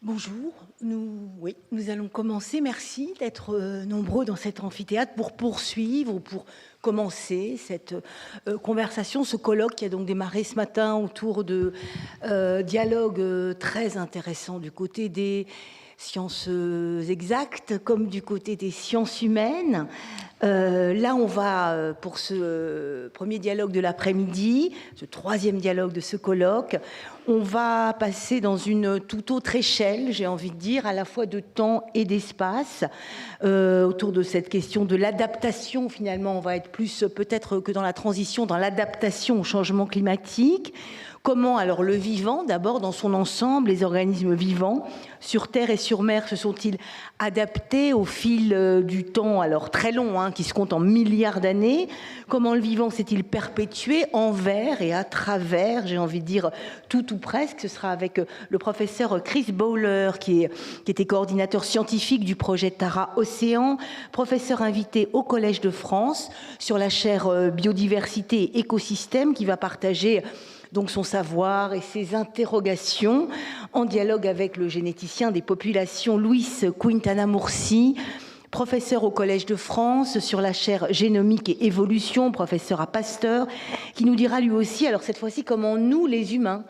Bonjour, nous allons commencer. Merci d'être nombreux dans cet amphithéâtre pour poursuivre ou pour commencer cette conversation, ce colloque qui a donc démarré ce matin autour de dialogues très intéressants du côté des sciences exactes comme du côté des sciences humaines. Là, on va, pour ce premier dialogue de l'après-midi, ce troisième dialogue de ce colloque, on va passer dans une toute autre échelle, j'ai envie de dire, à la fois de temps et d'espace, autour de cette question de l'adaptation. Finalement, on va être plus peut-être que dans la transition, dans l'adaptation au changement climatique. Comment alors le vivant, d'abord dans son ensemble, les organismes vivants, sur Terre et sur mer, se sont-ils adaptés au fil du temps, alors très long, qui se compte en milliards d'années? Comment le vivant s'est-il perpétué envers et à travers, j'ai envie de dire, tout ou presque? Ce sera avec le professeur Chris Bowler, qui était coordinateur scientifique du projet Tara Océan, professeur invité au Collège de France sur la chaire biodiversité et écosystème, qui va partager donc son savoir et ses interrogations, en dialogue avec le généticien des populations Luis Quintana Murci, professeur au Collège de France sur la chaire génomique et évolution, professeur à Pasteur, qui nous dira lui aussi, alors cette fois-ci, comment nous, les humains,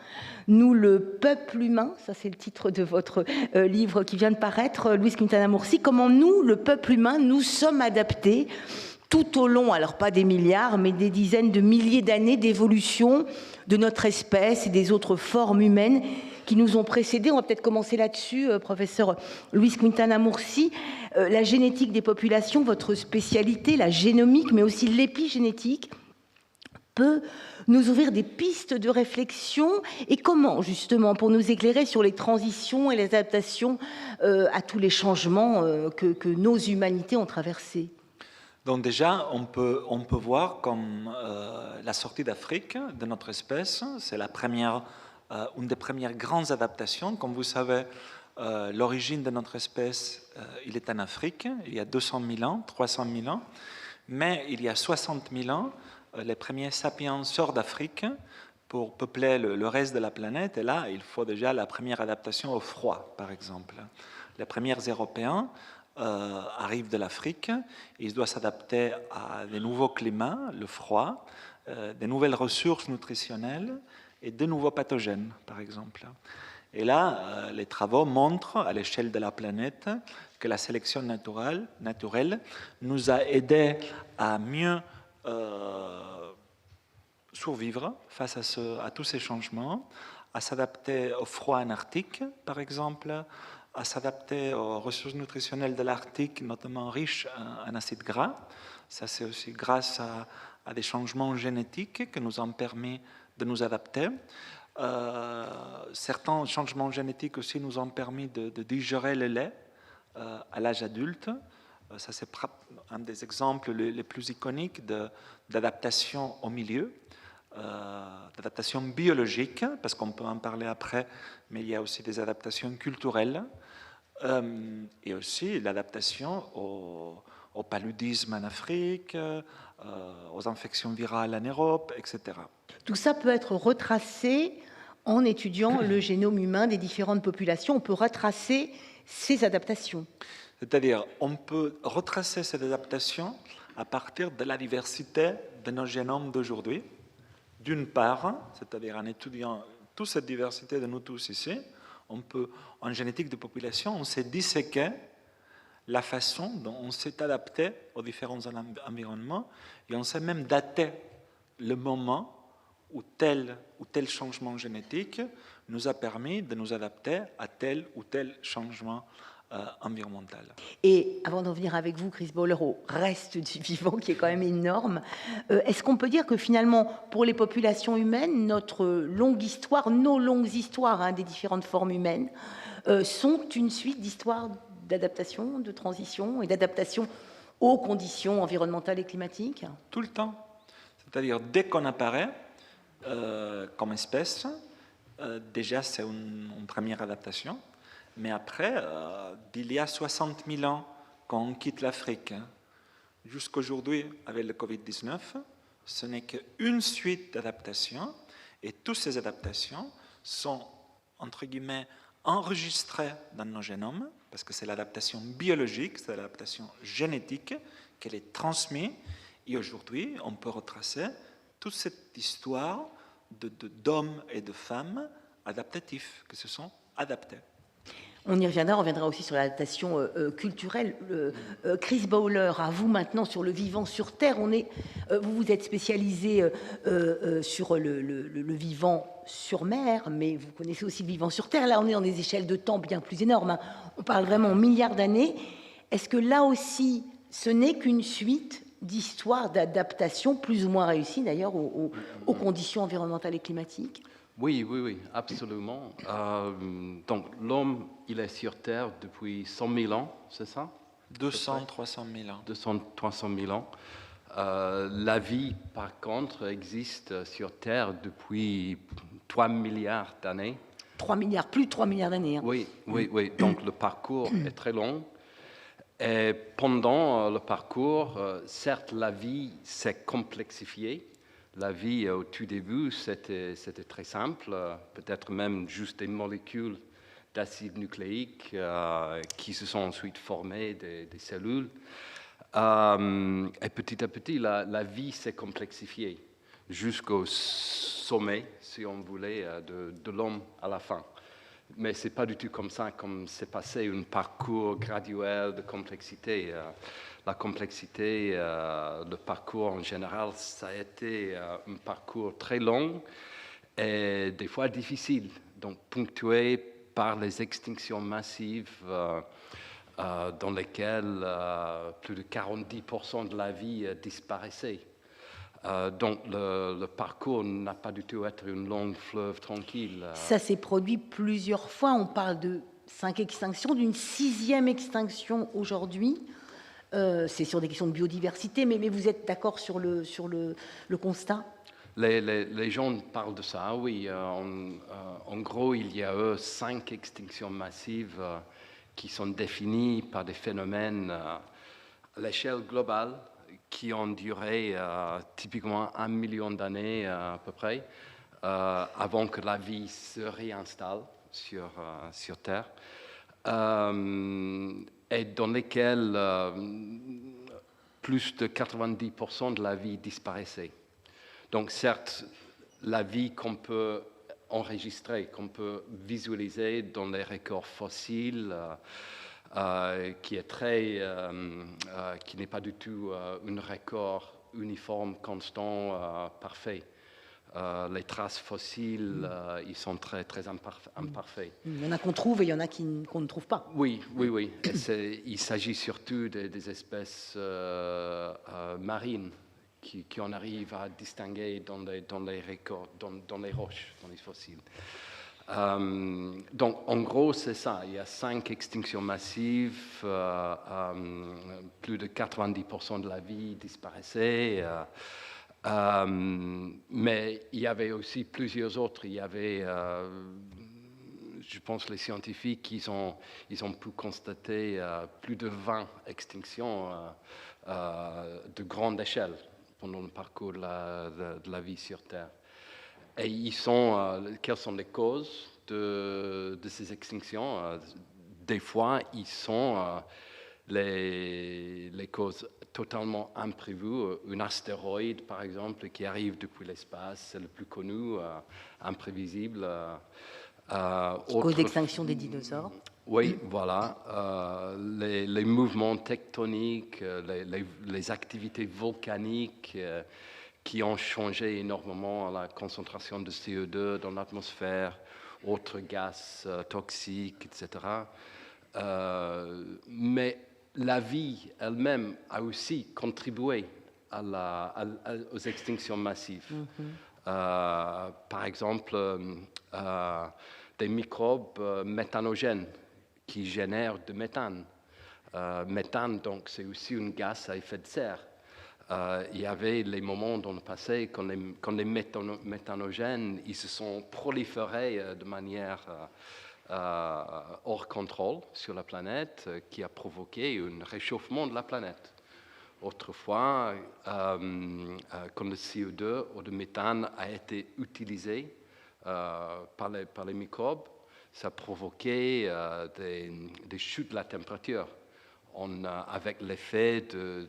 nous, le peuple humain, ça c'est le titre de votre livre qui vient de paraître, Luis Quintana Murci, comment nous, le peuple humain, nous sommes adaptés tout au long, alors pas des milliards, mais des dizaines de milliers d'années d'évolution de notre espèce et des autres formes humaines qui nous ont précédés. On va peut-être commencer là-dessus, professeur Luis Quintana Murci. La génétique des populations, votre spécialité, la génomique, mais aussi l'épigénétique, peut nous ouvrir des pistes de réflexion. Et comment, justement, pour nous éclairer sur les transitions et les adaptations à tous les changements que nos humanités ont traversés? Donc déjà, on peut voir comme la sortie d'Afrique de notre espèce, c'est une des premières grandes adaptations. Comme vous savez, l'origine de notre espèce, il est en Afrique, il y a 200 000 ans, 300 000 ans, mais il y a 60 000 ans, les premiers sapiens sortent d'Afrique pour peupler le reste de la planète, et là, il faut déjà la première adaptation au froid, par exemple. Les premiers Européens arrivent de l'Afrique, ils doivent s'adapter à des nouveaux climats, le froid, des nouvelles ressources nutritionnelles et de nouveaux pathogènes, par exemple. Et là, les travaux montrent à l'échelle de la planète que la sélection naturelle nous a aidés à mieux survivre face à tous ces changements, à s'adapter au froid en Arctique, par exemple, à s'adapter aux ressources nutritionnelles de l'Arctique, notamment riches en acides gras. Ça, c'est aussi grâce à des changements génétiques qui nous ont permis de nous adapter. Certains changements génétiques aussi nous ont permis de digérer le lait à l'âge adulte. Ça, c'est un des exemples les plus iconiques d'adaptation au milieu. D'adaptation biologique, parce qu'on peut en parler après, mais il y a aussi des adaptations culturelles, et aussi l'adaptation au paludisme en Afrique, aux infections virales en Europe, etc. Tout ça peut être retracé en étudiant le génome humain des différentes populations. On peut retracer ces adaptations. C'est-à-dire, on peut retracer ces adaptations à partir de la diversité de nos génomes d'aujourd'hui. D'une part, c'est-à-dire en étudiant toute cette diversité de nous tous ici, on peut, en génétique de population, on sait disséquer la façon dont on s'est adapté aux différents environnements et on sait même dater le moment où tel changement génétique nous a permis de nous adapter à tel ou tel changement environnemental. Et avant d'en venir avec vous, Chris Bowler, au reste du vivant qui est quand même énorme, est-ce qu'on peut dire que finalement, pour les populations humaines, notre longue histoire, nos longues histoires des différentes formes humaines, sont une suite d'histoires d'adaptation, de transition et d'adaptation aux conditions environnementales et climatiques? Tout le temps. C'est-à-dire, dès qu'on apparaît comme espèce, déjà c'est une première adaptation. Mais après, il y a 60 000 ans qu'on quitte l'Afrique, jusqu'à aujourd'hui avec le Covid-19, ce n'est qu'une suite d'adaptations, et toutes ces adaptations sont, entre guillemets, enregistrée dans nos génomes, parce que c'est l'adaptation biologique, c'est l'adaptation génétique, qu'elle est transmise. Et aujourd'hui, on peut retracer toute cette histoire d'hommes et de femmes adaptatifs, qui se sont adaptés. On y reviendra, on reviendra aussi sur l'adaptation culturelle. Chris Bowler, à vous maintenant sur le vivant sur Terre. Vous vous êtes spécialisé sur le vivant sur mer, mais vous connaissez aussi le vivant sur Terre. Là, on est dans des échelles de temps bien plus énormes, hein. On parle vraiment en milliards d'années. Est-ce que là aussi, ce n'est qu'une suite d'histoires d'adaptation, plus ou moins réussies d'ailleurs, aux conditions environnementales et climatiques? Oui, absolument. Donc, l'homme, il est sur Terre depuis 100 000 ans, c'est ça? 200, 300 000 ans. 200, 300 000 ans. La vie, par contre, existe sur Terre depuis 3 milliards d'années. 3 milliards, plus de 3 milliards d'années. Hein. Oui. Donc, le parcours est très long. Et pendant le parcours, certes, la vie s'est complexifiée. La vie, au tout début, c'était très simple, peut-être même juste des molécules d'acide nucléique qui se sont ensuite formées des cellules. Et petit à petit, la vie s'est complexifiée jusqu'au sommet, si on voulait, de l'homme à la fin. Mais ce n'est pas du tout comme ça, comme c'est passé un parcours graduel de complexité. La complexité, le parcours en général, ça a été un parcours très long et des fois difficile, donc ponctué par les extinctions massives dans lesquelles plus de 40% de la vie disparaissait. Donc le parcours n'a pas du tout été une longue fleuve tranquille. Ça s'est produit plusieurs fois. On parle de 5 extinctions, d'une 6e extinction aujourd'hui. C'est sur des questions de biodiversité, mais vous êtes d'accord sur le constat? Les gens parlent de ça, oui. En gros, il y a 5 extinctions massives qui sont définies par des phénomènes à l'échelle globale qui ont duré typiquement 1 million d'années à peu près, avant que la vie se réinstalle sur Terre, et dans lesquelles plus de 90% de la vie disparaissait. Donc certes, la vie qu'on peut enregistrer, qu'on peut visualiser dans les records fossiles, qui n'est pas du tout un record uniforme, constant, parfait. Les traces fossiles, ils sont très, très imparfaits. Il y en a qu'on trouve et il y en a qu'on ne trouve pas. Oui. Il s'agit surtout des espèces marines qu'on arrive à distinguer dans les records, dans les roches, dans les fossiles. Donc, en gros, c'est ça. Il y a 5 extinctions massives, plus de 90% de la vie disparaissait. Mais il y avait aussi plusieurs autres. Il y avait, je pense, les scientifiques, ils ont pu constater plus de 20 extinctions de grande échelle pendant le parcours de la vie sur Terre. Et quelles sont les causes de ces extinctions? Des fois, ils sont les causes totalement imprévues. Un astéroïde, par exemple, qui arrive depuis l'espace, c'est le plus connu, imprévisible. Cause d'extinction des dinosaures. Oui, voilà. Les mouvements tectoniques, les activités volcaniques qui ont changé énormément la concentration de CO2 dans l'atmosphère, autres gaz toxiques, etc. Mais la vie elle-même a aussi contribué aux extinctions massives. Par exemple, des microbes méthanogènes qui génèrent du méthane. Méthane, donc, c'est aussi un gaz à effet de serre. Il y avait les moments dans le passé quand les méthanogènes ils se sont proliférés de manière hors contrôle sur la planète, qui a provoqué un réchauffement de la planète. Autrefois, quand le CO2 ou le méthane a été utilisé par les microbes, ça provoquait des chutes de la température, avec l'effet de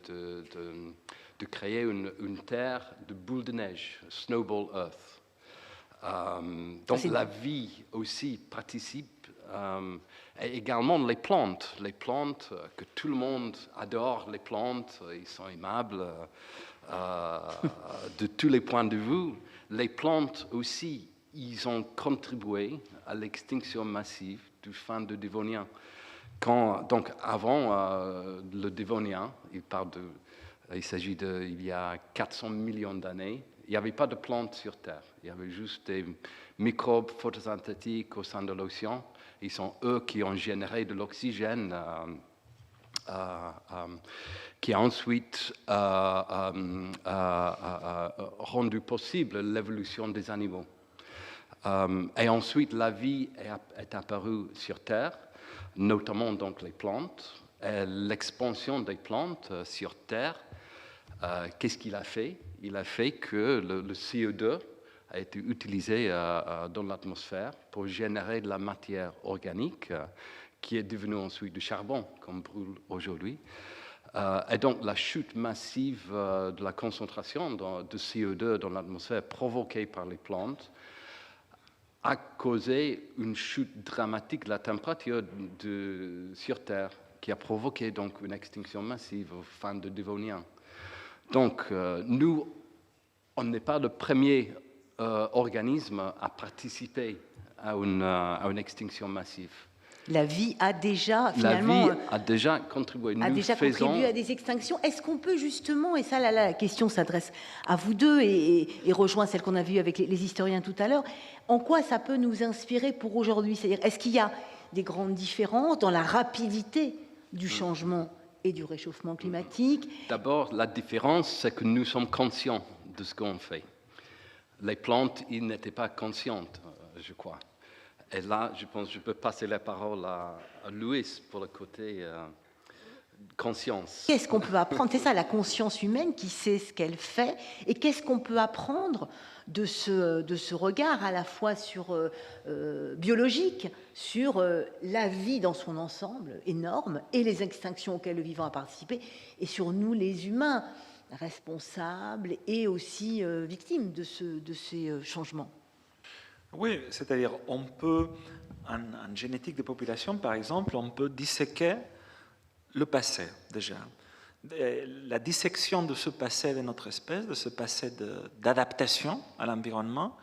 créer une terre de boules de neige, snowball earth. Donc la vie aussi participe, et également les plantes que tout le monde adore, les plantes, ils sont aimables de tous les points de vue. Les plantes aussi, ils ont contribué à l'extinction massive du faune de Dévonien. Donc avant le Dévonien, il s'agit il y a 400 millions d'années, il n'y avait pas de plantes sur Terre. Il y avait juste des microbes photosynthétiques au sein de l'océan. Ils sont eux qui ont généré de l'oxygène qui a ensuite rendu possible l'évolution des animaux. Et ensuite, la vie est apparue sur Terre, notamment donc les plantes. Et l'expansion des plantes sur Terre, qu'est-ce qu'il a fait? Il a fait que le CO2 a été utilisé dans l'atmosphère pour générer de la matière organique qui est devenue ensuite du charbon, comme brûle aujourd'hui. Et donc la chute massive de la concentration de CO2 dans l'atmosphère provoquée par les plantes a causé une chute dramatique de la température sur Terre, qui a provoqué donc une extinction massive aux fins de Dévonien. Donc, nous, on n'est pas le premier organisme à participer à une extinction massive. La vie a déjà, finalement... La vie a déjà contribué. Contribué à des extinctions. Est-ce qu'on peut justement, et ça, là, la question s'adresse à vous deux et rejoint celle qu'on a vue avec les historiens tout à l'heure, en quoi ça peut nous inspirer pour aujourd'hui? C'est-à-dire, est-ce qu'il y a des grandes différences dans la rapidité du changement et du réchauffement climatique? D'abord, la différence, c'est que nous sommes conscients de ce qu'on fait. Les plantes, ils n'étaient pas conscientes, je crois. Et là, je pense que je peux passer la parole à Louis pour le côté conscience. Qu'est-ce qu'on peut apprendre? C'est ça, la conscience humaine qui sait ce qu'elle fait. Et qu'est-ce qu'on peut apprendre de ce regard à la fois biologique, sur la vie dans son ensemble énorme et les extinctions auxquelles le vivant a participé, et sur nous, les humains, responsables et aussi victimes de ces changements? Oui, c'est-à-dire on peut, en génétique des populations, par exemple, on peut disséquer le passé déjà. La dissection de ce passé de notre espèce, de ce passé d'adaptation à l'environnement,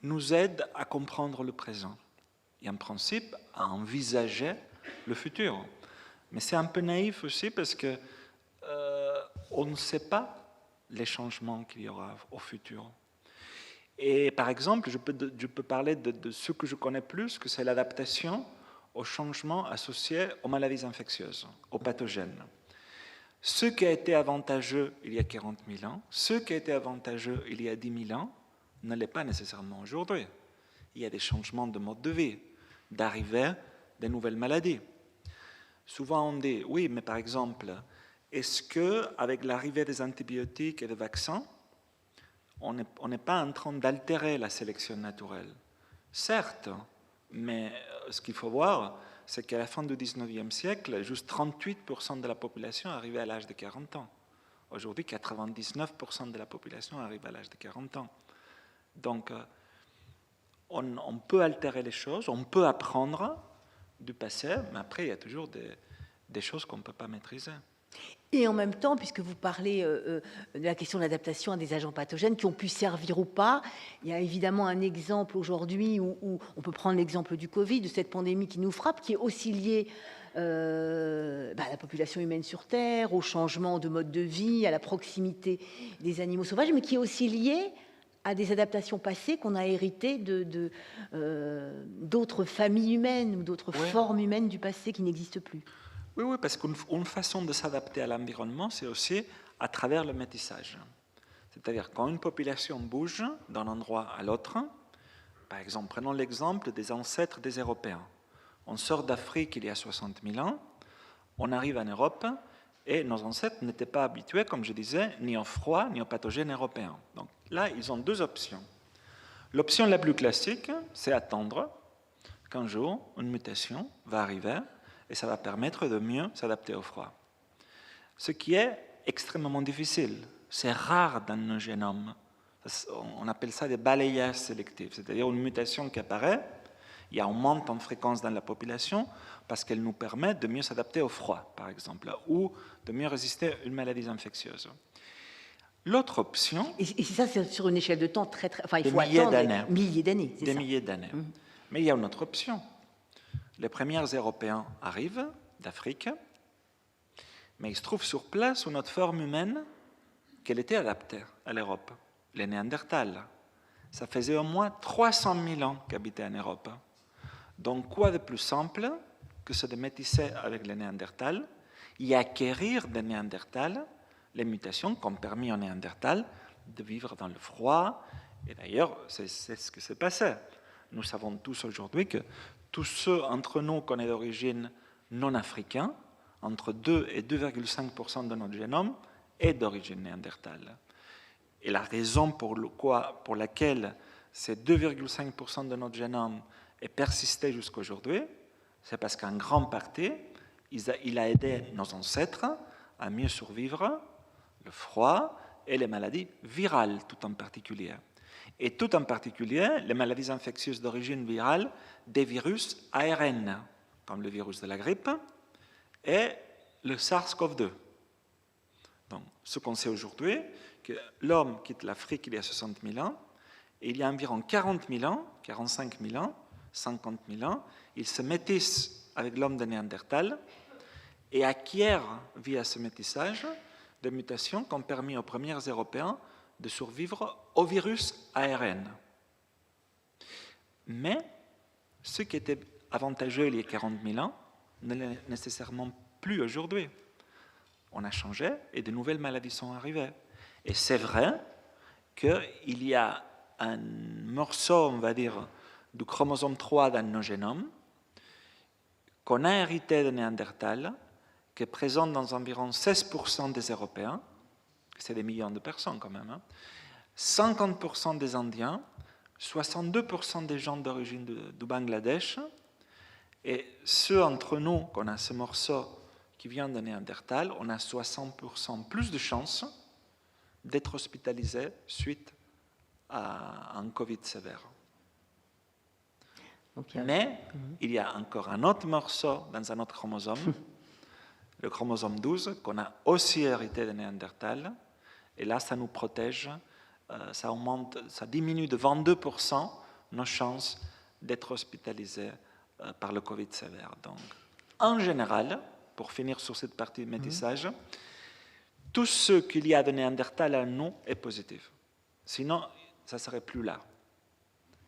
nous aide à comprendre le présent et en principe à envisager le futur. Mais c'est un peu naïf aussi parce que on ne sait pas les changements qu'il y aura au futur. Et par exemple, je peux parler de ce que je connais plus, que c'est l'adaptation aux changements associés aux maladies infectieuses, aux pathogènes. Ce qui a été avantageux il y a 40 000 ans, ce qui a été avantageux il y a 10 000 ans, ne l'est pas nécessairement aujourd'hui. Il y a des changements de mode de vie, d'arrivée de nouvelles maladies. Souvent on dit, oui, mais par exemple, est-ce qu'avec l'arrivée des antibiotiques et des vaccins, on n'est pas en train d'altérer la sélection naturelle? Certes, mais ce qu'il faut voir, c'est qu'à la fin du 19e siècle, juste 38% de la population arrivait à l'âge de 40 ans. Aujourd'hui, 99% de la population arrive à l'âge de 40 ans. Donc, on peut altérer les choses, on peut apprendre du passé, mais après, il y a toujours des choses qu'on ne peut pas maîtriser. Et en même temps, puisque vous parlez de la question de l'adaptation à des agents pathogènes qui ont pu servir ou pas, il y a évidemment un exemple aujourd'hui où on peut prendre l'exemple du Covid, de cette pandémie qui nous frappe, qui est aussi liée à la population humaine sur Terre, au changement de mode de vie, à la proximité des animaux sauvages, mais qui est aussi liée à des adaptations passées qu'on a héritées d'autres familles humaines ou d'autres formes humaines du passé qui n'existent plus. Oui, parce qu'une façon de s'adapter à l'environnement, c'est aussi à travers le métissage. C'est-à-dire quand une population bouge d'un endroit à l'autre, par exemple, prenons l'exemple des ancêtres des Européens. On sort d'Afrique il y a 60 000 ans, on arrive en Europe, et nos ancêtres n'étaient pas habitués, comme je disais, ni au froid, ni aux pathogènes européens. Donc là, ils ont deux options. L'option la plus classique, c'est attendre qu'un jour, une mutation va arriver et ça va permettre de mieux s'adapter au froid. Ce qui est extrêmement difficile. C'est rare dans nos génomes. On appelle ça des balayages sélectifs, c'est-à-dire une mutation qui apparaît, il y a une monte en fréquence dans la population parce qu'elle nous permet de mieux s'adapter au froid, par exemple, ou de mieux résister à une maladie infectieuse. L'autre option... Et ça, c'est sur une échelle de temps très... Enfin, il des faut milliers attendre d'années. des milliers d'années, c'est Des ça. milliers d'années. Mais il y a une autre option. Les premiers Européens arrivent d'Afrique, mais il se trouve sur place une autre forme humaine qu'elle était adaptée à l'Europe, les Néandertals. Ça faisait au moins 300 000 ans qu'habitaient en Europe. Donc, quoi de plus simple que se de métisser avec les Néandertals et acquérir des Néandertals les mutations qui ont permis aux Néandertals de vivre dans le froid. Et d'ailleurs, c'est ce qui s'est passé. Nous savons tous aujourd'hui que tous ceux d'entre nous qu'on est d'origine non africaine, entre 2 et 2,5% de notre génome est d'origine néandertale. Et la raison pour laquelle ces 2,5% de notre génome est persisté jusqu'à aujourd'hui, c'est parce qu'en grande partie, il a aidé nos ancêtres à mieux survivre le froid et les maladies virales tout en particulier. Et tout en particulier, les maladies infectieuses d'origine virale des virus ARN, comme le virus de la grippe et le SARS-CoV-2. Donc, ce qu'on sait aujourd'hui, que l'homme quitte l'Afrique il y a 60 000 ans, et il y a environ 40 000 ans, 45 000 ans, 50 000 ans, il se métisse avec l'homme de Néandertal et acquiert, via ce métissage, des mutations qui ont permis aux premiers Européens de survivre au virus ARN. Mais ce qui était avantageux il y a 40 000 ans ne l'est nécessairement plus aujourd'hui. On a changé et de nouvelles maladies sont arrivées. Et c'est vrai qu'il y a un morceau, on va dire, du chromosome 3 dans nos génomes qu'on a hérité de Néandertal, qui est présent dans environ 16% des Européens, c'est des millions de personnes quand même, 50% des Indiens, 62% des gens d'origine du Bangladesh, et ceux d'entre nous qu'on a ce morceau qui vient de Néandertal, on a 60% plus de chances d'être hospitalisés suite à un Covid sévère. Mais il y a encore un autre morceau dans un autre chromosome, le chromosome 12, qu'on a aussi hérité de Néandertal. Et là, ça nous protège, ça diminue de 22% nos chances d'être hospitalisés par le Covid sévère. Donc, en général, pour finir sur cette partie de métissage, tout ce qu'il y a de Néandertal en nous est positif. Sinon, ça ne serait plus là.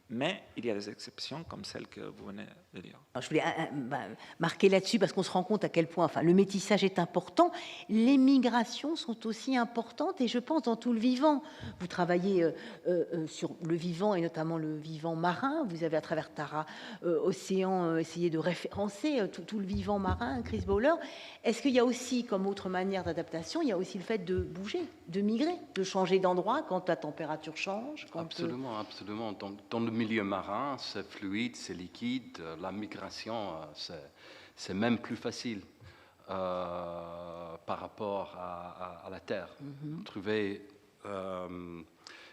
Mais il y a des exceptions comme celle que vous venez de dire. Alors, je voulais marquer là-dessus parce qu'on se rend compte à quel point le métissage est important. Les migrations sont aussi importantes et je pense dans tout le vivant. Vous travaillez sur le vivant et notamment le vivant marin. Vous avez à travers Tara Océan essayé de référencer tout le vivant marin, Chris Bowler. Est-ce qu'il y a aussi, comme autre manière d'adaptation, il y a aussi le fait de bouger, de migrer, de changer d'endroit quand la température change Absolument, absolument. Dans le milieu marin, c'est fluide, c'est liquide. La migration, c'est même plus facile par rapport à la terre. Trouver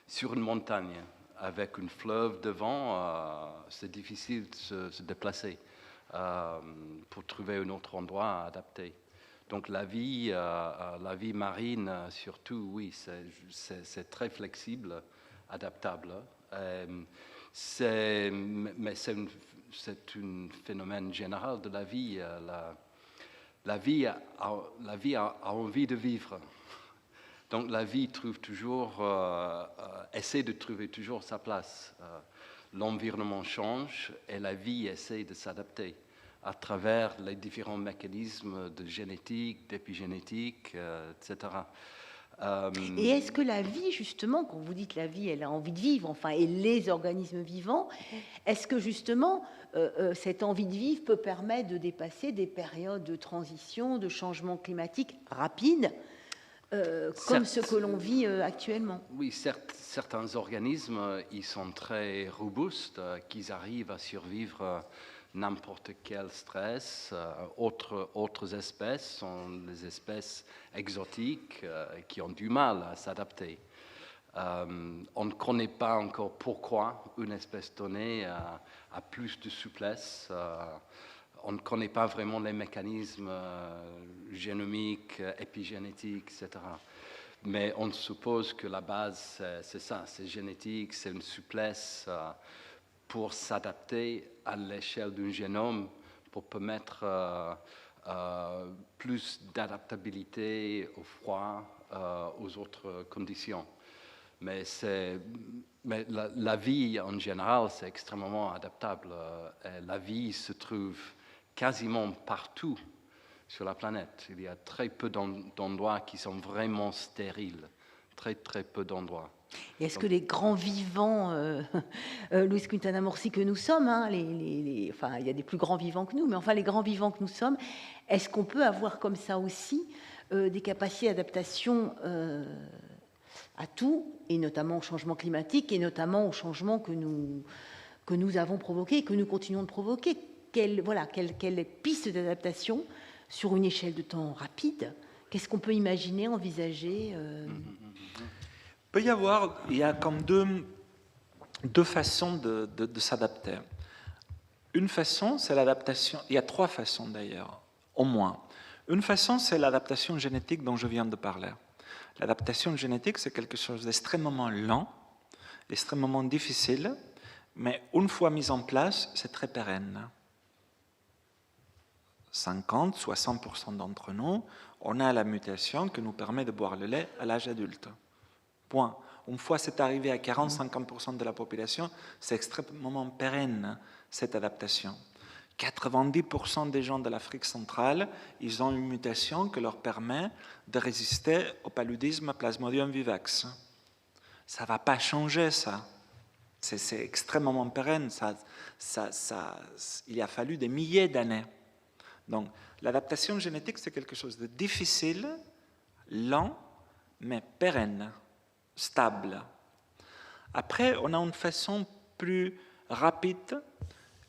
sur une montagne avec une fleuve devant, c'est difficile de se déplacer pour trouver un autre endroit adapté. Donc la vie marine, surtout, oui, c'est très flexible, adaptable. Mais c'est un phénomène général de la vie. La vie a envie de vivre. Donc la vie trouve toujours, essaie de trouver toujours sa place. L'environnement change et la vie essaie de s'adapter à travers les différents mécanismes de génétique, d'épigénétique, etc. Et est-ce que la vie, justement, quand vous dites la vie, elle a envie de vivre, et les organismes vivants, est-ce que justement cette envie de vivre peut permettre de dépasser des périodes de transition, de changement climatique rapide comme ce que l'on vit actuellement. Oui, certains organismes, ils sont très robustes, qu'ils arrivent à survivre n'importe quel stress. Autres espèces sont des espèces exotiques qui ont du mal à s'adapter. On ne connaît pas encore pourquoi une espèce donnée a plus de souplesse. On ne connaît pas vraiment les mécanismes génomiques, épigénétiques, etc. Mais on suppose que la base, c'est ça, c'est génétique, c'est une souplesse pour s'adapter à l'échelle d'un génome, pour permettre plus d'adaptabilité au froid, aux autres conditions. Mais la vie en général, c'est extrêmement adaptable. La vie se trouve quasiment partout sur la planète. Il y a très peu d'endroits qui sont vraiment stériles. Très, très peu d'endroits. Et est-ce que les grands vivants, Luis Quintana Morsi que nous sommes, hein, enfin, il y a des plus grands vivants que nous, mais enfin les grands vivants que nous sommes, est-ce qu'on peut avoir comme ça aussi des capacités d'adaptation à tout, et notamment au changement climatique, et notamment au changement que nous avons provoqué et que nous continuons de provoquer? Quelle piste d'adaptation sur une échelle de temps rapide? Qu'est-ce qu'on peut imaginer, envisager Il y a comme deux façons de s'adapter. Une façon, c'est l'adaptation, il y a trois façons d'ailleurs, au moins. Une façon, c'est l'adaptation génétique dont je viens de parler. L'adaptation génétique, c'est quelque chose d'extrêmement lent, extrêmement difficile, mais une fois mise en place, c'est très pérenne. 50-60% d'entre nous, on a la mutation qui nous permet de boire le lait à l'âge adulte. Point. Une fois c'est arrivé à 40-50% de la population, c'est extrêmement pérenne, cette adaptation. 90% des gens de l'Afrique centrale, ils ont une mutation qui leur permet de résister au paludisme Plasmodium vivax. Ça ne va pas changer, ça. C'est extrêmement pérenne. Il a fallu des milliers d'années. Donc, l'adaptation génétique, c'est quelque chose de difficile, lent, mais pérenne, stable. Après, on a une façon plus rapide.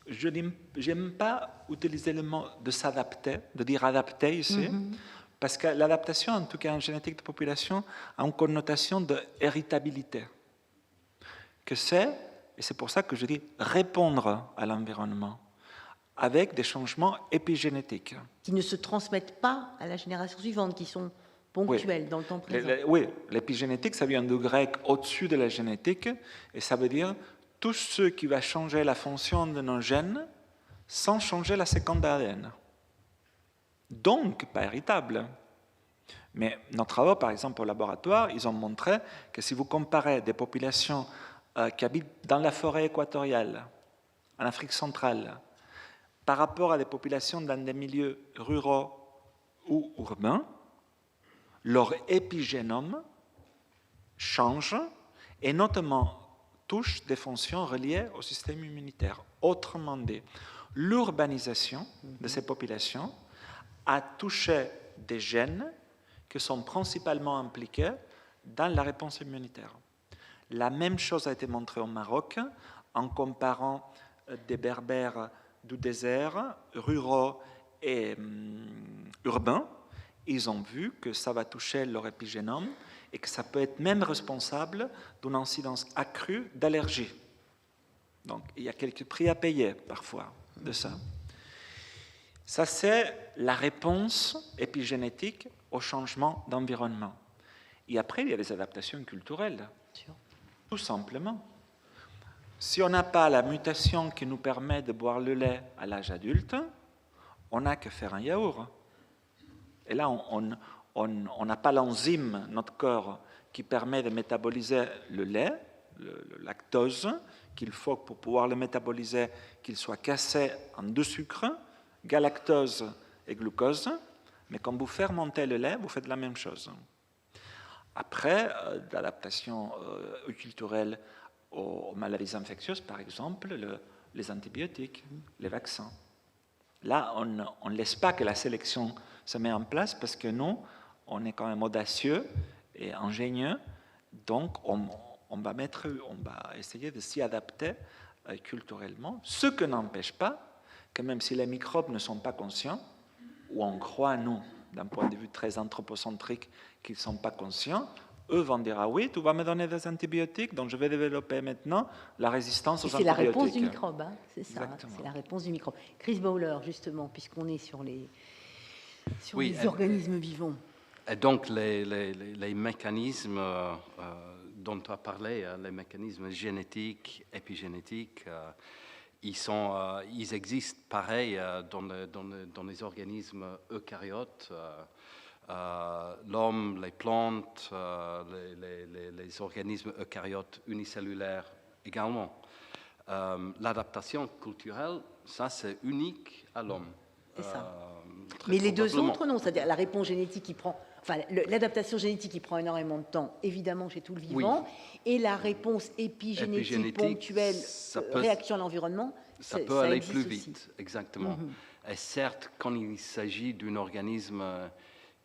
Je n'aime pas utiliser le mot de s'adapter, de dire adapter ici, parce que l'adaptation, en tout cas en génétique de population, a une connotation d'héritabilité. Que c'est, et c'est pour ça que je dis répondre à l'environnement, avec des changements épigénétiques. Qui ne se transmettent pas à la génération suivante, qui sont ponctuels dans le temps présent. Oui, l'épigénétique, ça vient du grec au-dessus de la génétique, et ça veut dire tout ce qui va changer la fonction de nos gènes sans changer la séquence d'ADN. Donc, pas héritable. Mais nos travaux, par exemple, au laboratoire, ils ont montré que si vous comparez des populations qui habitent dans la forêt équatoriale, en Afrique centrale, par rapport à des populations dans des milieux ruraux ou urbains, leur épigénome change et notamment touche des fonctions reliées au système immunitaire. Autrement dit, l'urbanisation de ces populations a touché des gènes qui sont principalement impliqués dans la réponse immunitaire. La même chose a été montrée au Maroc en comparant des berbères du désert, ruraux et urbains. Ils ont vu que ça va toucher leur épigénome et que ça peut être même responsable d'une incidence accrue d'allergies. Donc, il y a quelques prix à payer parfois de ça. Ça, c'est la réponse épigénétique au changement d'environnement. Et après, il y a des adaptations culturelles, tout simplement. Si on n'a pas la mutation qui nous permet de boire le lait à l'âge adulte, on n'a que faire un yaourt. Et là, on n'a pas l'enzyme, notre corps, qui permet de métaboliser le lait, le lactose, qu'il faut pour pouvoir le métaboliser, qu'il soit cassé en deux sucres, galactose et glucose. Mais quand vous fermentez le lait, vous faites la même chose. Après, l'adaptation culturelle aux maladies infectieuses, par exemple, les antibiotiques, les vaccins. Là, on ne laisse pas que la sélection se met en place parce que nous, on est quand même audacieux et ingénieux, donc on va essayer de s'y adapter culturellement, ce que n'empêche pas que même si les microbes ne sont pas conscients, ou on croit, nous, d'un point de vue très anthropocentrique, qu'ils ne sont pas conscients, eux vont dire, ah oui, tu vas me donner des antibiotiques, donc je vais développer maintenant la résistance aux antibiotiques. C'est la réponse du microbe, hein, c'est ça, Exactement. c'est la réponse du microbe. Chris Bowler, justement, puisqu'on est sur les Oui, organismes vivants. Et donc, les mécanismes dont tu as parlé, les mécanismes génétiques, épigénétiques, ils existent pareil dans les organismes eucaryotes. L'homme, les plantes, les organismes eucaryotes unicellulaires également. L'adaptation culturelle, ça c'est unique à l'homme. C'est ça. Mais les deux autres, non. C'est-à-dire la réponse génétique qui prend... Enfin, l'adaptation génétique qui prend énormément de temps, évidemment, chez tout le vivant. Oui. Et la réponse épigénétique ponctuelle, réaction à l'environnement, ça peut aller plus vite, exactement. Et certes, quand il s'agit d'un organisme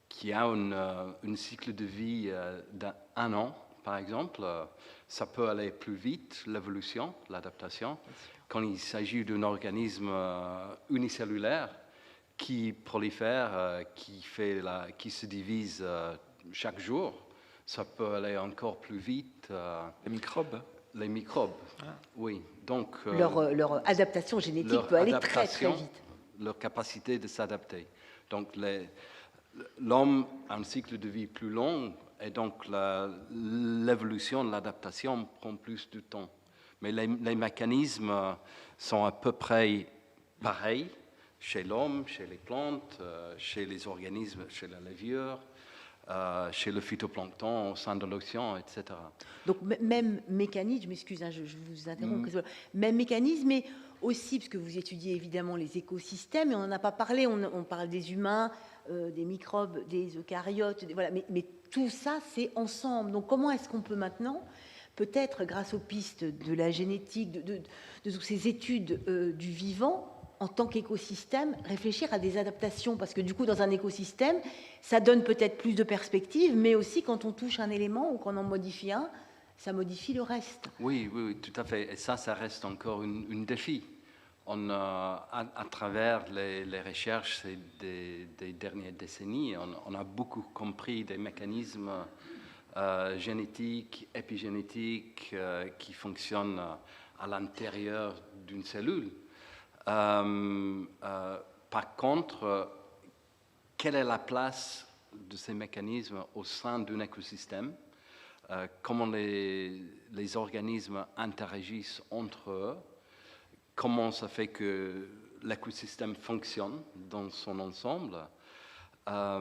qui a un cycle de vie d'1 an, par exemple, ça peut aller plus vite, l'évolution, l'adaptation. Quand il s'agit d'un organisme unicellulaire qui prolifère, qui se divise chaque jour, ça peut aller encore plus vite. Les microbes. Les microbes, oui. Donc, leur adaptation génétique peut aller très, très vite. Leur capacité de s'adapter. Donc, l'homme a un cycle de vie plus long et donc l'évolution de l'adaptation prend plus de temps. Mais les mécanismes sont à peu près pareils chez l'homme, chez les plantes, chez les organismes, chez la levure, chez le phytoplancton au sein de l'océan, etc. Donc même mécanisme, je m'excuse, hein, je vous interromps, même mécanisme, mais aussi, parce que vous étudiez évidemment les écosystèmes, et on n'en a pas parlé, on parle des humains, des microbes, des eucaryotes, voilà, mais tout ça, c'est ensemble. Donc comment est-ce qu'on peut maintenant, peut-être grâce aux pistes de la génétique, de toutes ces études du vivant, en tant qu'écosystème, réfléchir à des adaptations, parce que du coup, dans un écosystème, ça donne peut-être plus de perspectives, mais aussi quand on touche un élément ou qu'on en modifie un, ça modifie le reste. Oui, tout à fait. Et ça reste encore un défi. À travers les recherches des dernières décennies, on a beaucoup compris des mécanismes génétiques, épigénétiques qui fonctionnent à l'intérieur d'une cellule. Par contre, quelle est la place de ces mécanismes au sein d'un écosystème? Comment les organismes interagissent entre eux? Comment ça fait que l'écosystème fonctionne dans son ensemble? Là,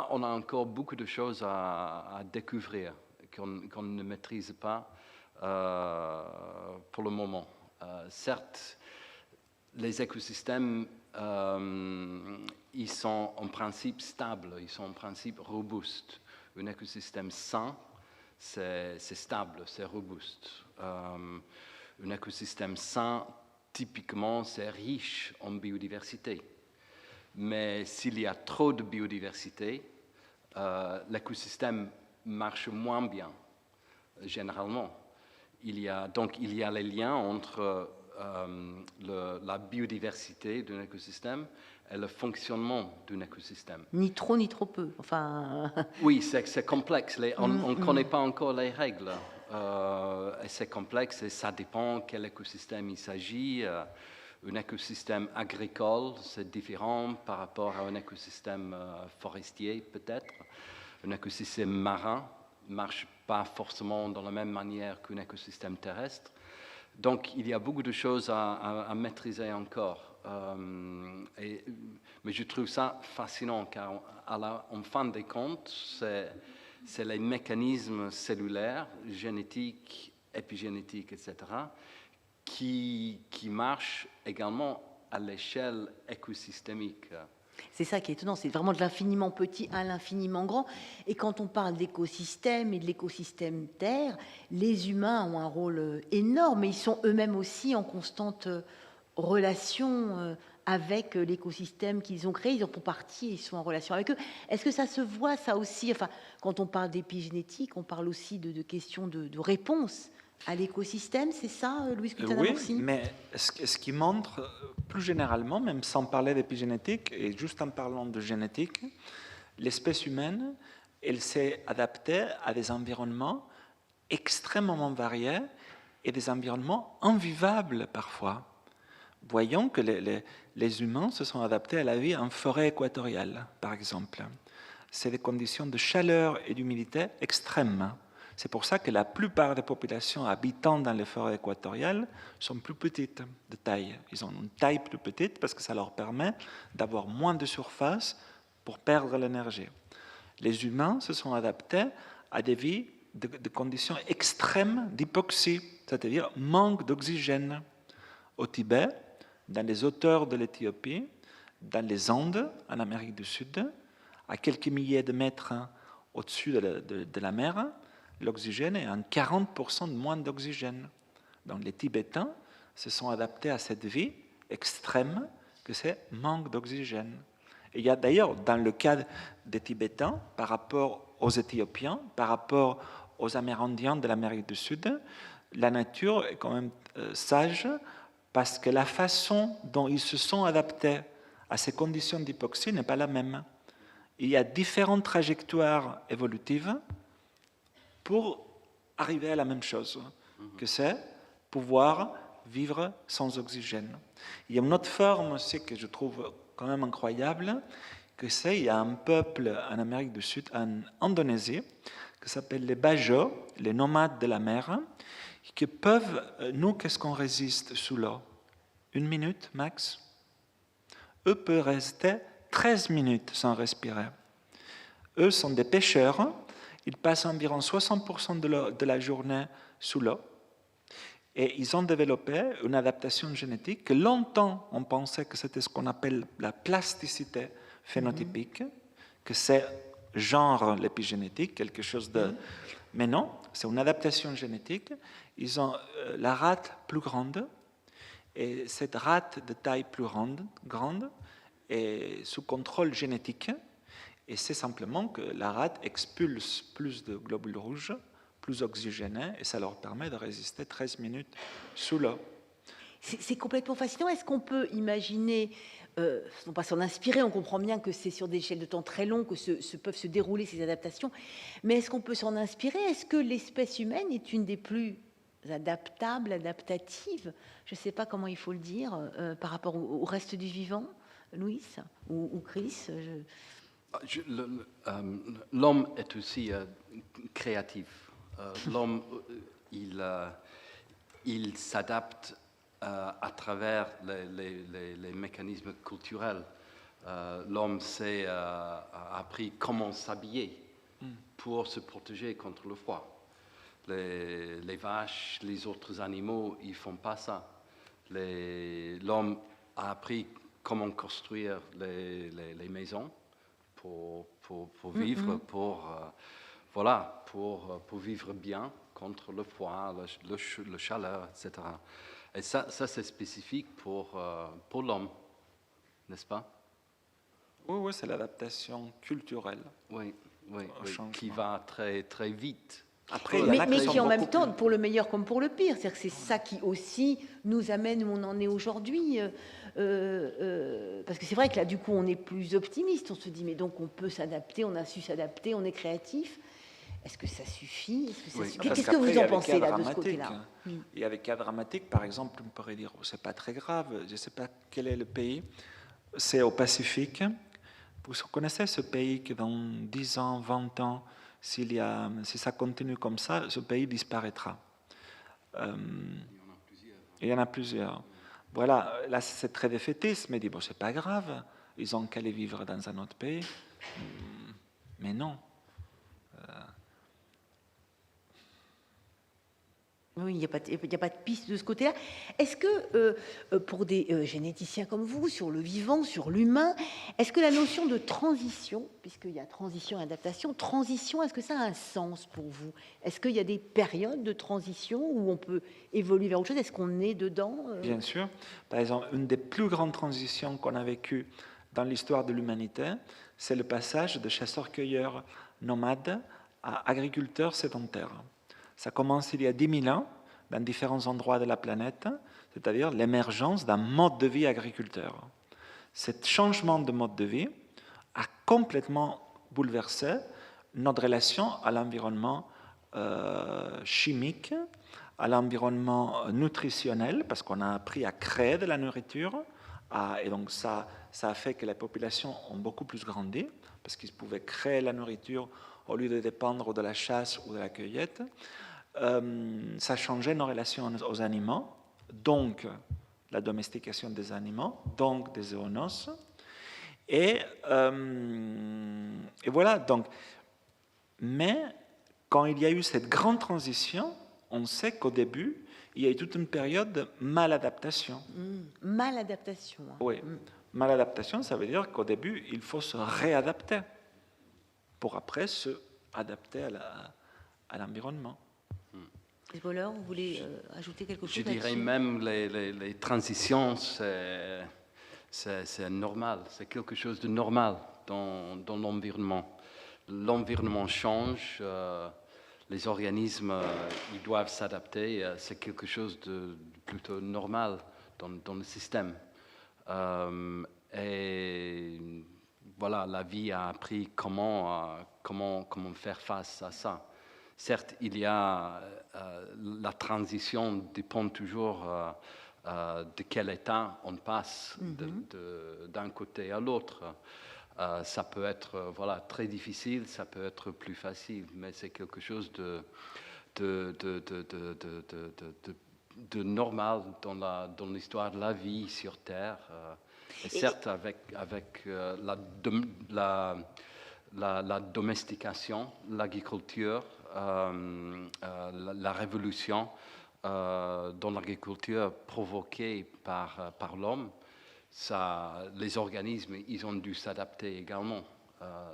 on a encore beaucoup de choses à découvrir qu'on ne maîtrise pas pour le moment. Certes, les écosystèmes, ils sont en principe stables, ils sont en principe robustes. Un écosystème sain, c'est stable, c'est robuste. Un écosystème sain, typiquement, c'est riche en biodiversité. Mais s'il y a trop de biodiversité, l'écosystème marche moins bien, généralement. Il y a les liens entre la biodiversité d'un écosystème et le fonctionnement d'un écosystème. Ni trop peu. Enfin... Oui, c'est complexe. On ne connaît pas encore les règles. Et c'est complexe et ça dépend quel écosystème il s'agit. Un écosystème agricole, c'est différent par rapport à un écosystème forestier, peut-être. Un écosystème marin ne marche pas forcément de la même manière qu'un écosystème terrestre. Donc, il y a beaucoup de choses à maîtriser encore. Mais je trouve ça fascinant, car en fin de compte, c'est les mécanismes cellulaires, génétiques, épigénétiques, etc., qui marchent également à l'échelle écosystémique. C'est ça qui est étonnant, c'est vraiment de l'infiniment petit à l'infiniment grand. Et quand on parle d'écosystème et de l'écosystème Terre, les humains ont un rôle énorme, et ils sont eux-mêmes aussi en constante relation avec l'écosystème qu'ils ont créé, ils en font partie, ils sont en relation avec eux. Est-ce que ça se voit, ça aussi, enfin, quand on parle d'épigénétique, on parle aussi de questions de réponse à l'écosystème, c'est ça, Louise Quintana-Morsi? Oui, mais ce qui montre, plus généralement, même sans parler d'épigénétique, et juste en parlant de génétique, l'espèce humaine, elle s'est adaptée à des environnements extrêmement variés et des environnements invivables parfois. Voyons que les humains se sont adaptés à la vie en forêt équatoriale, par exemple. C'est des conditions de chaleur et d'humidité extrêmes. C'est pour ça que la plupart des populations habitant dans les forêts équatoriales sont plus petites de taille. Ils ont une taille plus petite parce que ça leur permet d'avoir moins de surface pour perdre l'énergie. Les humains se sont adaptés à des vies de conditions extrêmes d'hypoxie, c'est-à-dire manque d'oxygène. Au Tibet, dans les hauteurs de l'Éthiopie, dans les Andes, en Amérique du Sud, à quelques milliers de mètres au-dessus de la mer, l'oxygène est en 40% de moins d'oxygène. Donc les Tibétains se sont adaptés à cette vie extrême que c'est manque d'oxygène. Et il y a d'ailleurs, dans le cas des Tibétains, par rapport aux Éthiopiens, par rapport aux Amérindiens de l'Amérique du Sud, la nature est quand même sage parce que la façon dont ils se sont adaptés à ces conditions d'hypoxie n'est pas la même. Il y a différentes trajectoires évolutives pour arriver à la même chose, que c'est pouvoir vivre sans oxygène. Il y a une autre forme aussi que je trouve quand même incroyable, que c'est, il y a un peuple en Amérique du Sud, en Indonésie, qui s'appelle les Bajo, les nomades de la mer, qui peuvent, nous, qu'est-ce qu'on résiste sous l'eau? 1 minute max. Eux peuvent rester 13 minutes sans respirer. Eux sont des pêcheurs, ils passent environ 60% de la journée sous l'eau. Et ils ont développé une adaptation génétique que longtemps on pensait que c'était ce qu'on appelle la plasticité phénotypique, que c'est genre l'épigénétique, quelque chose de... Mais non, c'est une adaptation génétique. Ils ont la rate plus grande, et cette rate de taille plus grande est sous contrôle génétique, et c'est simplement que la rate expulse plus de globules rouges, plus oxygénés, et ça leur permet de résister 13 minutes sous l'eau. C'est complètement fascinant. Est-ce qu'on peut imaginer, non pas s'en inspirer, on comprend bien que c'est sur des échelles de temps très longues que peuvent se dérouler ces adaptations, mais est-ce qu'on peut s'en inspirer? Est-ce que l'espèce humaine est une des plus adaptables, adaptatives, je ne sais pas comment il faut le dire, par rapport au reste du vivant, Louise ou Chris? L'homme est aussi créatif. L'homme, il s'adapte à travers les mécanismes culturels. L'homme a appris comment s'habiller pour se protéger contre le froid. Les vaches, les autres animaux, ils ne font pas ça. L'homme a appris comment construire les maisons pour vivre, pour vivre bien contre le froid, le chaleur, etc. Et ça c'est spécifique pour l'homme, n'est-ce pas? Oui, c'est l'adaptation culturelle. Oui, qui va très, très vite. Après, mais qui en même temps, pour le meilleur comme pour le pire, c'est-à-dire que c'est ça qui aussi nous amène où on en est aujourd'hui. Parce que c'est vrai que là, du coup, on est plus optimiste. On se dit, mais donc on peut s'adapter, on a su s'adapter, on est créatif. Est-ce que ça suffit? Qu'est-ce que vous en pensez là, de ce côté-là? Et avec cas dramatique, par exemple, on pourrait dire, c'est pas très grave, je ne sais pas quel est le pays, c'est au Pacifique. Vous connaissez ce pays qui dans 10 ans, 20 ans, si ça continue comme ça, ce pays disparaîtra. Il y en a plusieurs. Voilà, là c'est très défaitiste, mais dit, bon, c'est pas grave, ils ont qu'à aller vivre dans un autre pays. Mais non. Oui, il n'y a pas de piste de ce côté-là. Est-ce que, pour des généticiens comme vous, sur le vivant, sur l'humain, est-ce que la notion de transition, puisqu'il y a transition et adaptation, transition, est-ce que ça a un sens pour vous? Est-ce qu'il y a des périodes de transition où on peut évoluer vers autre chose? Est-ce qu'on est dedans? Bien sûr. Par exemple, une des plus grandes transitions qu'on a vécues dans l'histoire de l'humanité, c'est le passage de chasseurs-cueilleurs nomades à agriculteurs sédentaires. Ça commence il y a 10 000 ans dans différents endroits de la planète, c'est-à-dire l'émergence d'un mode de vie agriculteur. Ce changement de mode de vie a complètement bouleversé notre relation à l'environnement chimique, à l'environnement nutritionnel, parce qu'on a appris à créer de la nourriture, et donc ça a fait que les populations ont beaucoup plus grandi, parce qu'ils pouvaient créer la nourriture au lieu de dépendre de la chasse ou de la cueillette. Ça a changé nos relations aux animaux, donc la domestication des animaux, donc des zoonoses. Et voilà, donc. Mais quand il y a eu cette grande transition, on sait qu'au début, il y a eu toute une période de maladaptation. Maladaptation. Hein. Oui, maladaptation, ça veut dire qu'au début, il faut se réadapter pour après se adapter à l'environnement. Voleur, vous voulez ajouter quelque chose? Je dirais même les transitions, c'est normal, c'est quelque chose de normal dans l'environnement. L'environnement change, les organismes ils doivent s'adapter, c'est quelque chose de plutôt normal dans le système. Et voilà, la vie a appris comment faire face à ça. Certes, il y a la transition dépend toujours de quel état on passe d'un côté à l'autre. Ça peut être très difficile, ça peut être plus facile, mais c'est quelque chose de normal dans l'histoire de la vie sur Terre. Et certes, avec la domestication, l'agriculture, la révolution dans l'agriculture provoquée par l'homme, les organismes, ils ont dû s'adapter également.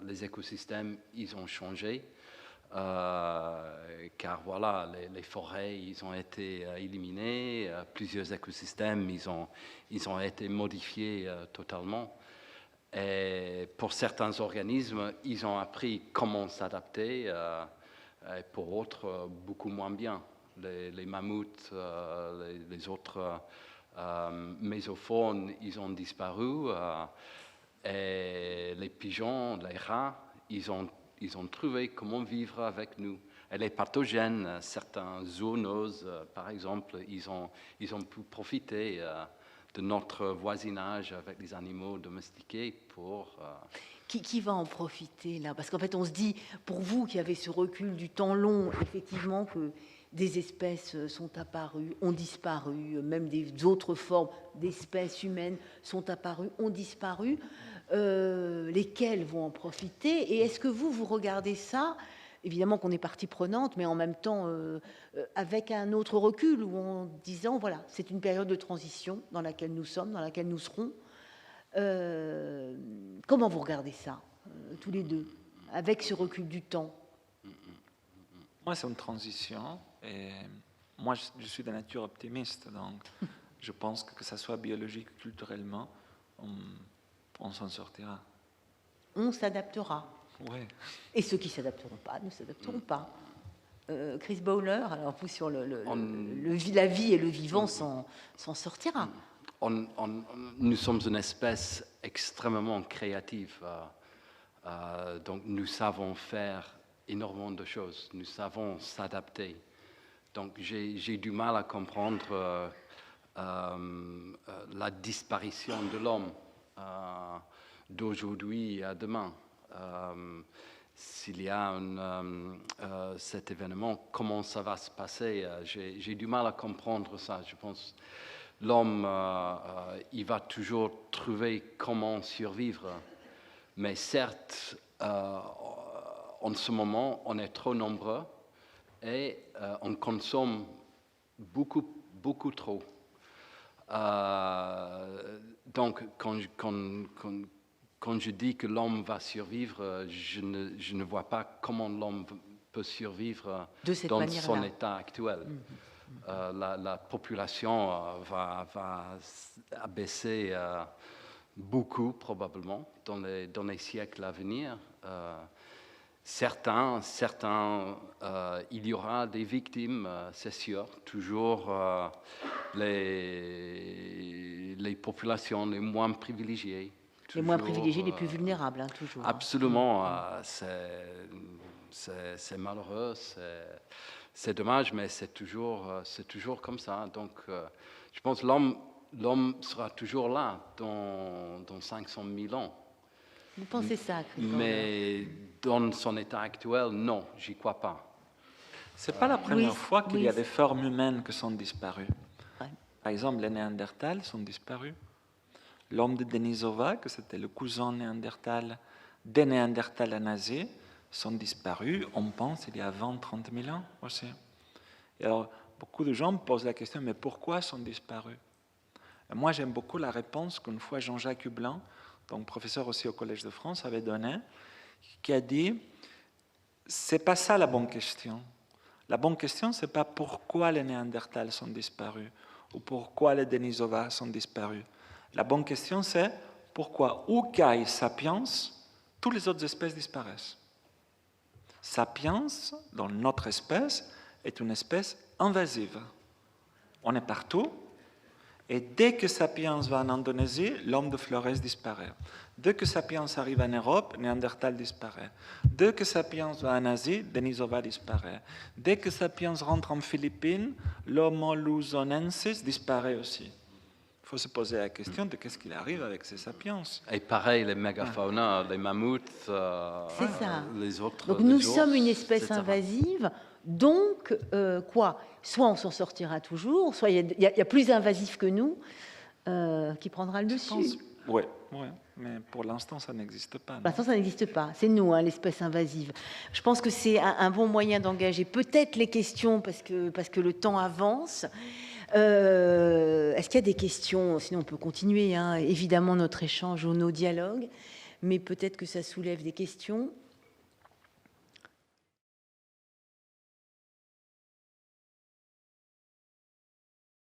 Les écosystèmes, ils ont changé, car voilà, les forêts, ils ont été éliminés, plusieurs écosystèmes, ils ont été modifiés totalement. Et pour certains organismes, ils ont appris comment s'adapter, et pour d'autres, beaucoup moins bien. Les mammouths, les autres mésophones, ils ont disparu, et les pigeons, les rats, ils ont trouvé comment vivre avec nous. Et les pathogènes, certains zoonoses, par exemple, ils ont pu profiter de notre voisinage avec les animaux domestiqués pour... Qui va en profiter là? Parce qu'en fait, on se dit, pour vous qui avez ce recul du temps long, effectivement, que des espèces sont apparues, ont disparu, même des autres formes d'espèces humaines sont apparues, ont disparu. Lesquelles vont en profiter? Et est-ce que vous regardez ça, évidemment qu'on est partie prenante, mais en même temps avec un autre recul, ou en disant, voilà, c'est une période de transition dans laquelle nous sommes, dans laquelle nous serons. Comment vous regardez ça, tous les deux, avec ce recul du temps? Moi, c'est une transition. Et moi, je suis de nature optimiste, donc je pense que ça soit biologique, culturellement, on s'en sortira. On s'adaptera. Ouais. Et ceux qui ne s'adapteront pas ne s'adapteront pas. Chris Bowler, alors vous sur la vie et le vivant s'en sortira. Nous sommes une espèce extrêmement créative, donc nous savons faire énormément de choses, nous savons s'adapter. Donc j'ai du mal à comprendre la disparition de l'homme d'aujourd'hui à demain. S'il y a cet événement, comment ça va se passer? J'ai du mal à comprendre ça. Je pense l'homme, il va toujours trouver comment survivre. Mais certes, en ce moment, on est trop nombreux et on consomme beaucoup trop. Donc, quand je dis que l'homme va survivre, je ne vois pas comment l'homme peut survivre dans son état actuel. La population va abaisser beaucoup, probablement, dans les siècles à venir. Certains il y aura des victimes, c'est sûr, toujours les populations les moins privilégiées. Les moins privilégiés, les plus vulnérables, toujours. Absolument, c'est malheureux, c'est dommage, mais c'est toujours comme ça. Donc, je pense que l'homme sera toujours là dans 500 000 ans. Vous pensez ça, Christophe? Mais dans son état actuel, non, j'y crois pas. C'est pas la première fois qu'il y a des formes humaines qui sont disparues. Ouais. Par exemple, les Néandertals sont disparus. L'homme de Denisova, que c'était le cousin néandertal des Néandertals en Asie, sont disparus, on pense, il y a 20-30 000 ans aussi. Et alors, beaucoup de gens me posent la question, mais pourquoi sont disparus? Et moi, j'aime beaucoup la réponse qu'une fois Jean-Jacques Hublin, donc professeur aussi au Collège de France, avait donnée, qui a dit, c'est pas ça la bonne question. La bonne question, c'est pas pourquoi les Néandertals sont disparus ou pourquoi les Denisova sont disparus. La bonne question, c'est pourquoi, où qu'aille Sapiens, toutes les autres espèces disparaissent. Sapiens, dans notre espèce, est une espèce invasive. On est partout, et dès que Sapiens va en Indonésie, l'homme de Flores disparaît. Dès que Sapiens arrive en Europe, Néandertal disparaît. Dès que Sapiens va en Asie, Denisova disparaît. Dès que Sapiens rentre en Philippines, l'Homo luzonensis disparaît aussi. Il faut se poser la question de qu'est-ce qu'il arrive avec ces sapiens. Et pareil, les mégafaunas, les mammouths, c'est ça. Les autres. Donc nous sommes une espèce invasive, donc quoi? Soit on s'en sortira toujours, soit il y a plus invasif que nous qui prendra le dessus. Oui, mais pour l'instant ça n'existe pas. Pour l'instant ça n'existe pas, c'est nous, l'espèce invasive. Je pense que c'est un bon moyen d'engager peut-être les questions parce que le temps avance. Est-ce qu'il y a des questions? Sinon, on peut continuer, évidemment, notre échange ou nos dialogues, mais peut-être que ça soulève des questions.